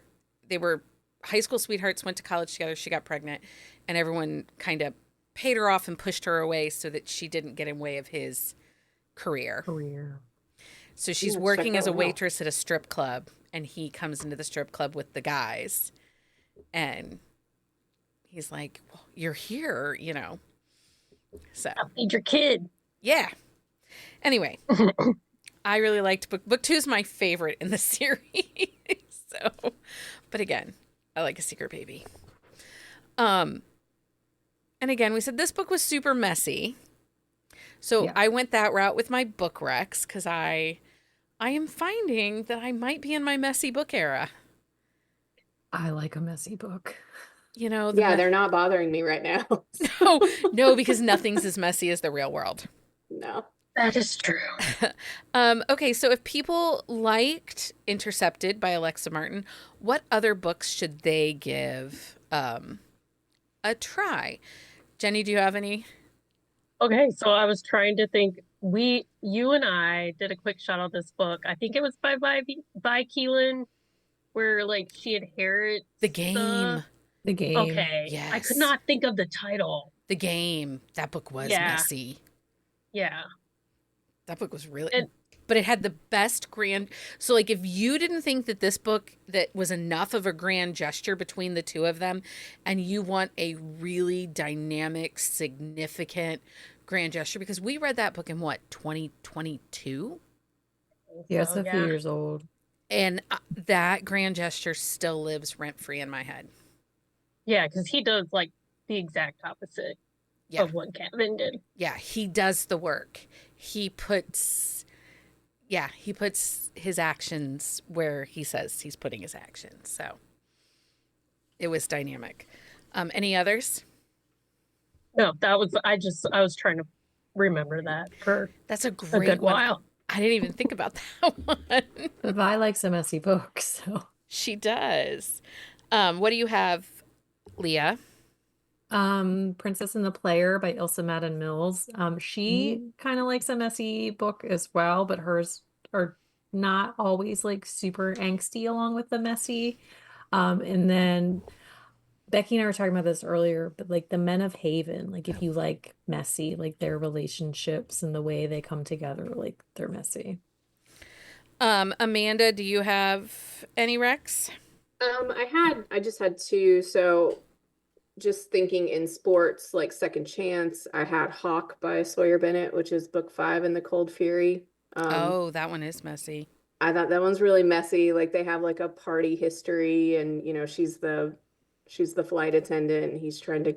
they were high school sweethearts, went to college together. She got pregnant and everyone kind of paid her off and pushed her away so that she didn't get in the way of his career. So she's working as a waitress at a strip club and he comes into the strip club with the guys and he's like, well, you're here, So I'll feed your kid. Yeah. Anyway, I really liked book 2 is my favorite in the series. So, but again, I like A Secret Baby. And again, we said this book was super messy. So I went that route with my book recs because I am finding that I might be in my messy book era. I like a messy book. They're not bothering me right now. No, because nothing's as messy as the real world. No. That is true. Okay, so if people liked Intercepted by Alexa Martin, what other books should they give a try? Jenni, do you have any? Okay, so I was trying to think. You and I did a quick shot on this book. I think it was by Keelan, where like she inherits The Game. The Game. Okay. Yes. I could not think of the title. The Game. That book was messy. Yeah. That book was really, but it had the best so like if you didn't think that this book that was enough of a grand gesture between the two of them and you want a really dynamic, significant grand gesture, because we read that book in 2022? Yes, a few years old. And that grand gesture still lives rent-free in my head. Yeah, because he does like the exact opposite of what Kevin did. Yeah, he does the work. He puts his actions where he says he's putting his actions. So it was dynamic. Any others? No, I was trying to remember that for that's a great good one. while. I didn't even think about that one. But Vi likes a messy book, so she does. What do you have, Leah? Princess and the Player by Ilsa Madden Mills. She kind of likes a messy book as well, but hers are not always like super angsty along with the messy. And then Becky and I were talking about this earlier, but like the Men of Haven, like if you like messy, like their relationships and the way they come together, like they're messy. Amanda, do you have any recs? I just had 2. So just thinking in sports, like Second Chance, I had Hawk by Sawyer Bennett, which is book 5 in the Cold Fury. That one is messy. I thought that one's really messy. Like they have like a party history and, she's the flight attendant and he's trying to,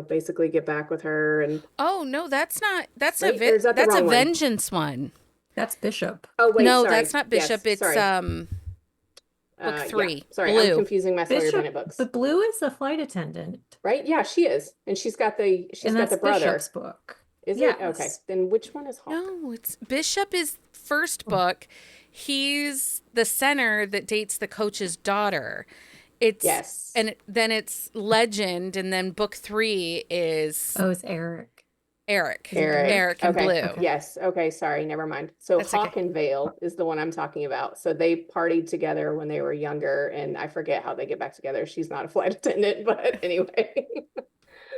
basically get back with her. And oh no, that's not, that's Wait, that's a vengeance one. That's Bishop. Oh wait, no, sorry. That's not Bishop. Yes, it's book 3. Yeah. Sorry, Blue. I'm confusing my Sawyer Bennett books. But Blue is the flight attendant, right? Yeah, she is, and she's got the brother. Bishop's book. Is it? Okay, then which one is Hawk? No, it's Bishop is first book. He's the center that dates the coach's daughter. And then it's Legend, and then book 3 is it's Eric. Eric. Eric. Eric and Okay. Blue. Okay. Yes. Okay. Sorry. Never mind. So That's okay. Hawk and Vale is the one I'm talking about. So they partied together when they were younger, and I forget how they get back together. She's not a flight attendant, but anyway.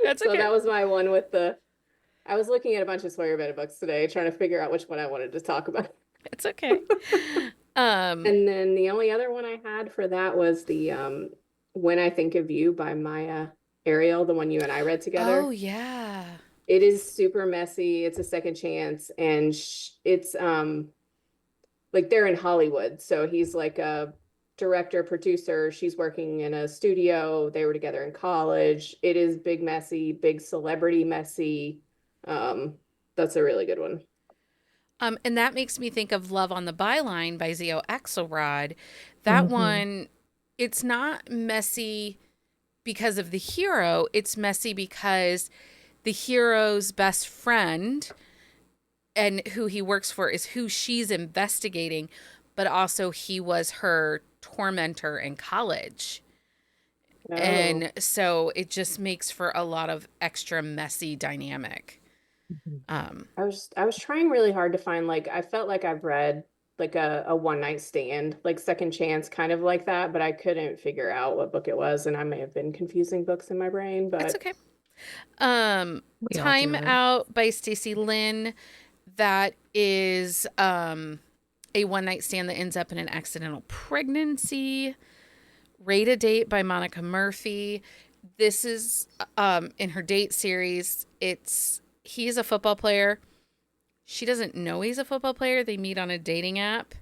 That's So okay. that was my one with the. I was looking at a bunch of Sawyer Bennett books today, trying to figure out which one I wanted to talk about. It's okay. And then the only other one I had for that was the When I Think of You by Maya Ariel, the one you and I read together. Oh yeah. It is super messy. It's a second chance, and it's like they're in Hollywood. So he's like a director, producer. She's working in a studio. They were together in college. It is big messy, big celebrity messy. That's a really good one. And that makes me think of Love on the Byline by Zio Axelrod. That one, it's not messy because of the hero. It's messy because the hero's best friend and who he works for is who she's investigating, but also he was her tormentor in college. Oh. And so it just makes for a lot of extra messy dynamic. I was trying really hard to find, like, I felt like I've read like a one night stand, like Second Chance, kind of like that, but I couldn't figure out what book it was, and I may have been confusing books in my brain, That's but okay. We all Time do it. Out by Stacey Lynn. That is a one night stand that ends up in an accidental pregnancy. Rate a Date by Monica Murphy. This is in her date series. He's a football player. She doesn't know he's a football player. They meet on a dating app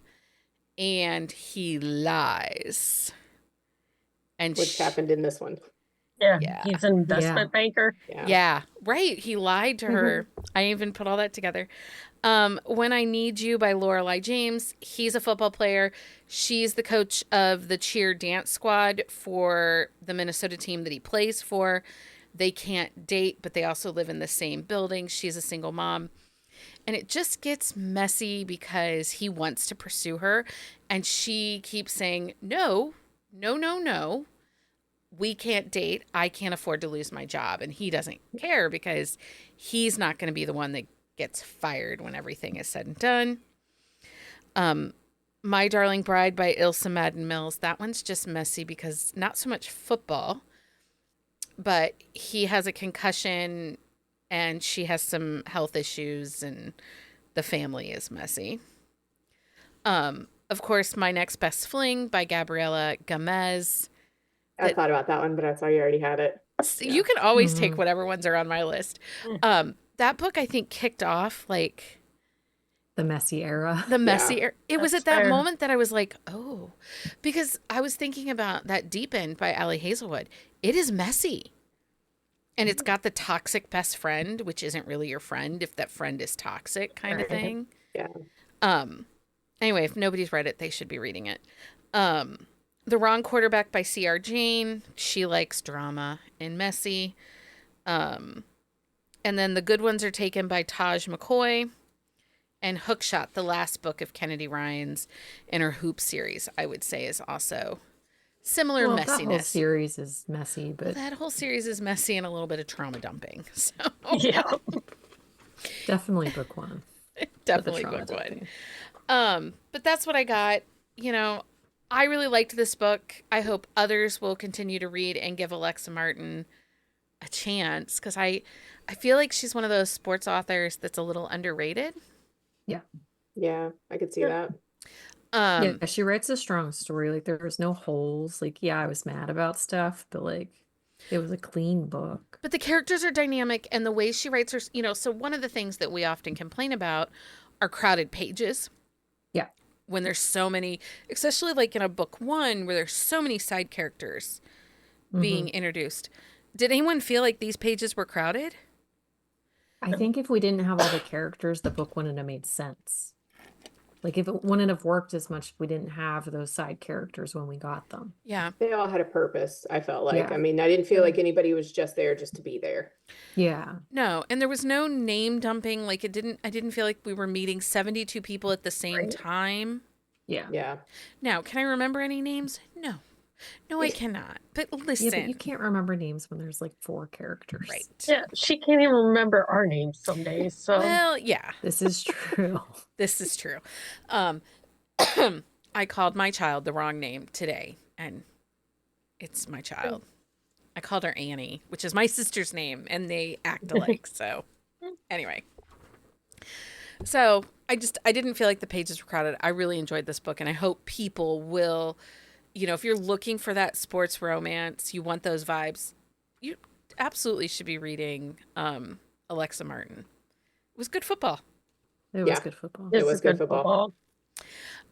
and he lies. And which happened in this one. Yeah, Yeah. he's an investment banker. Yeah, right. He lied to her. I even put all that together. When I Need You by Lorelai James. He's a football player. She's the coach of the cheer dance squad for the Minnesota team that he plays for. They can't date, but they also live in the same building. She's a single mom. And it just gets messy because he wants to pursue her. And she keeps saying, no, no, no, no. We can't date. I can't afford to lose my job. And he doesn't care because he's not going to be the one that gets fired when everything is said and done. My Darling Bride by Ilsa Madden Mills. That one's just messy because not so much football, but he has a concussion and she has some health issues and the family is messy. Of course, My Next Best Fling by Gabriela Gamez. I thought about that one, but I saw you already had it. You can always take whatever ones are on my list. That book, I think, kicked off like The messy era. the messy. It was That's at that fair. moment that I was like, oh, because I was thinking about that Deep End by Allie Hazelwood. It is messy. And it's got the toxic best friend, which isn't really your friend if that friend is toxic kind of thing. Yeah. Anyway, if nobody's read it, they should be reading it. The Wrong Quarterback by C.R. Jane. She likes drama and messy. And then the good ones are taken by Taj McCoy. And Hookshot, the last book of Kennedy Ryan's in her Hoop series, I would say is also similar Well, that whole messiness. series is messy, but That whole series is messy and a little bit of trauma dumping. So Yeah. definitely book one. definitely trauma book one. dumping. But that's what I got. You know, I really liked this book. I hope others will continue to read and give Alexa Martin a chance because I feel like she's one of those sports authors that's a little underrated. Yeah, I could see that. Yeah, she writes a strong story. Like there was no holes. Like, yeah, I was mad about stuff, but like it was a clean book. But the characters are dynamic and the way she writes her, so one of the things that we often complain about are crowded pages. Yeah. When there's so many, especially like in a book one where there's so many side characters being introduced. Did anyone feel like these pages were crowded? I think if we didn't have all the characters, the book wouldn't have made sense. Like if it wouldn't have worked as much if we didn't have those side characters when we got them. Yeah. They all had a purpose, I felt like. Yeah. I mean, I didn't feel like anybody was just there just to be there. Yeah. No, and there was no name dumping. Like I didn't feel like we were meeting 72 people at the same time. Yeah. Yeah. Now, can I remember any names? No. No, I cannot. But listen. Yeah, but you can't remember names when there's like 4 characters. Right. Yeah, she can't even remember our names some days. So Well, yeah, This is true. this is true. I called my child the wrong name today, and it's my child. I called her Annie, which is my sister's name, and they act alike. So, anyway. So, I didn't feel like the pages were crowded. I really enjoyed this book, and I hope people will, if you're looking for that sports romance, you want those vibes, you absolutely should be reading Alexa Martin. It was good football. It was good football. It was good football.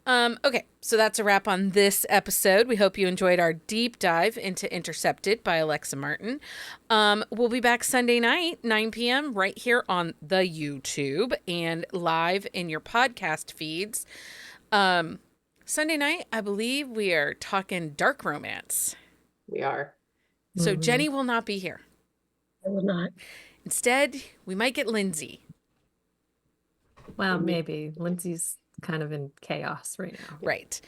Okay, so that's a wrap on this episode. We hope you enjoyed our deep dive into Intercepted by Alexa Martin. We'll be back Sunday night, 9 p.m., right here on the YouTube and live in your podcast feeds. Sunday night, I believe we are talking dark romance. We are. So Jenni will not be here. I will not. Instead, we might get Lindsay. Well, maybe. Lindsay's kind of in chaos right now. Right.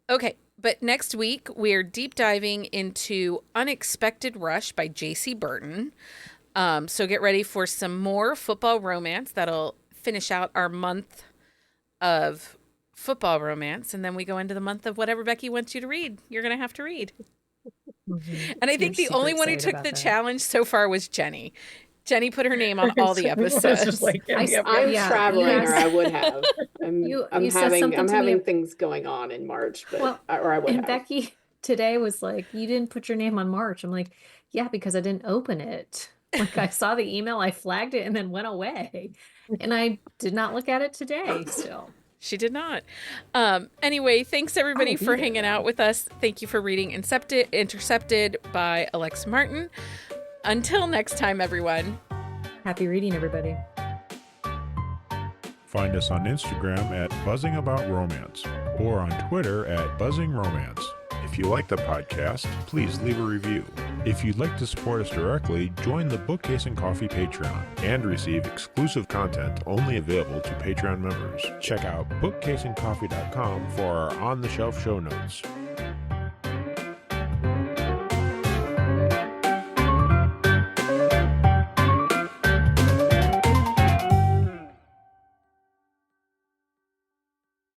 Okay. But next week, we're deep diving into Unexpected Rush by J.C. Burton. So get ready for some more football romance. That'll finish out our month of football romance. And then we go into the month of whatever Becky wants you to read. You're going to have to read. And I think the only one who took the challenge so far was Jenni. Jenni put her name on all the episodes. I'm traveling, or I would have. I'm said something to having me. things going on in March, but or I would And have. Becky today was like, "You didn't put your name on March." I'm like, "Yeah, because I didn't open it. Like I saw the email, I flagged it, and then went away, and I did not look at it today." Still. She did not. Anyway, thanks everybody for hanging out with us. Thank you for reading Intercepted by Alexa Martin. Until next time, everyone. Happy reading, everybody. Find us on Instagram at Buzzing About Romance or on Twitter at Buzzing Romance. If you like the podcast, please leave a review. If you'd like to support us directly, join the Bookcase and Coffee Patreon and receive exclusive content only available to Patreon members. Check out bookcaseandcoffee.com for our on-the-shelf show notes.